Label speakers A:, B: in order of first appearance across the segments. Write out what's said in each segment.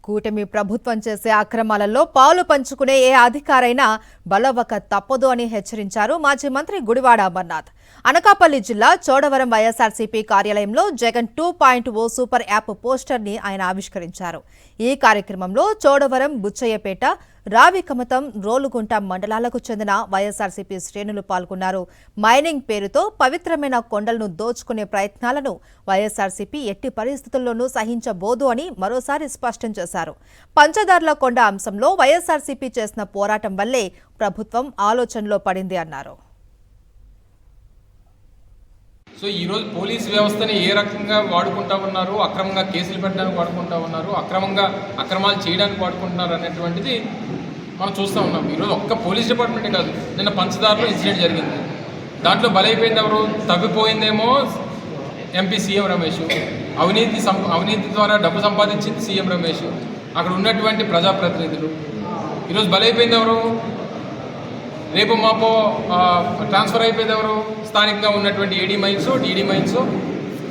A: కూటమి ప్రభుత్వం చేసే అక్రమాలలో పాలు పంచుకునే ఏ అధికారైనా బలవక తప్పదు అని హెచ్చరించారు మాజీ మంత్రి గుడివాడ అమర్నాథ్. అనకాపల్లి జిల్లా చోడవరం వైఎస్ఆర్సీపీ కార్యాలయంలో జగన్ 2.0 సూపర్ యాప్ పోస్టర్ ని ఆయన ఆవిష్కరించారు. ఈ కార్యక్రమంలో చోడవరం, బుచ్చయ్యపేట, రావికమతం, రోలుగుంట మండలాలకు చెందిన వైఎస్ఆర్సీపీ శ్రేణులు పాల్గొన్నారు. మైనింగ్ పేరుతో పవిత్రమైన కొండలను దోచుకునే ప్రయత్నాలను వైఎస్ఆర్సీపీ ఎట్టి పరిస్థితుల్లోనూ సహించబోదు అని మరోసారి స్పష్టం చేశారు. పంచదార్ల కొండ అంశంలో వైఎస్ఆర్సీపీ చేసిన పోరాటం వల్లే ప్రభుత్వం ఆలోచనలో పడింది అన్నారు.
B: సో ఈరోజు పోలీస్ వ్యవస్థని ఏ రకంగా వాడుకుంటా ఉన్నారు, అక్రమంగా కేసులు పెట్టడానికి వాడుకుంటా ఉన్నారు, అక్రమాలు చేయడానికి వాడుకుంటున్నారు అనేటువంటిది మనం చూస్తూ ఉన్నాం. ఈరోజు ఒక్క పోలీస్ డిపార్ట్మెంటే కాదు, నిన్న పంచదారలో ఇన్సిడెంట్ జరిగింది. దాంట్లో బలైపోయింది ఎవరు? తప్పిపోయిందేమో ఎంపీ సీఎం రమేష్, అవినీతి ద్వారా డబ్బు సంపాదించింది సీఎం రమేష్, అక్కడ ఉన్నటువంటి ప్రజాప్రతినిధులు. ఈరోజు బలైపోయింది ఎవరు? రేపు మాపో ట్రాన్స్ఫర్ అయిపోయింది ఎవరు? స్థానికంగా ఉన్నటువంటి ఏడీ మైన్స్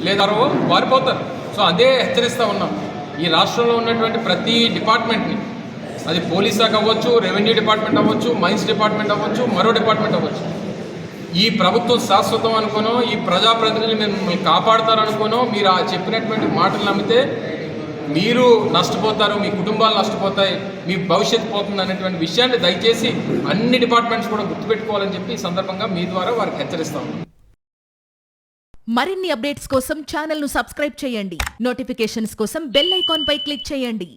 B: లేదా వారిపోతారు. సో అదే హెచ్చరిస్తూ ఉన్నాం. ఈ రాష్ట్రంలో ఉన్నటువంటి ప్రతి డిపార్ట్మెంట్ని, అది పోలీస్ శాఖ అవ్వచ్చు, రెవెన్యూ డిపార్ట్మెంట్ అవ్వచ్చు, మైన్స్ డిపార్ట్మెంట్ అవ్వచ్చు, మరో డిపార్ట్మెంట్ అవ్వచ్చు, ఈ ప్రభుత్వం శాశ్వతం అనుకోనో, ఈ ప్రజాప్రతినిధులు మిమ్మల్ని కాపాడుతారనుకోనో మీరు ఆ చెప్పినటువంటి మాటలు నమ్మితే మీరు నష్టపోతారు, మీ కుటుంబాలు నష్టపోతాయి, మీ భవిష్యత్తు పోతుంది అనేటువంటి విషయాన్ని దయచేసి అన్ని డిపార్ట్మెంట్స్ కూడా గుర్తుపెట్టుకోవాలని చెప్పి ఈ సందర్భంగా మీ ద్వారా వారికి హెచ్చరిస్తాం.
C: మరిన్ని అప్డేట్స్ కోసం ఛానల్ ను సబ్స్క్రైబ్ చేయండి. నోటిఫికేషన్స్ కోసం బెల్ ఐకాన్ పై క్లిక్ చేయండి.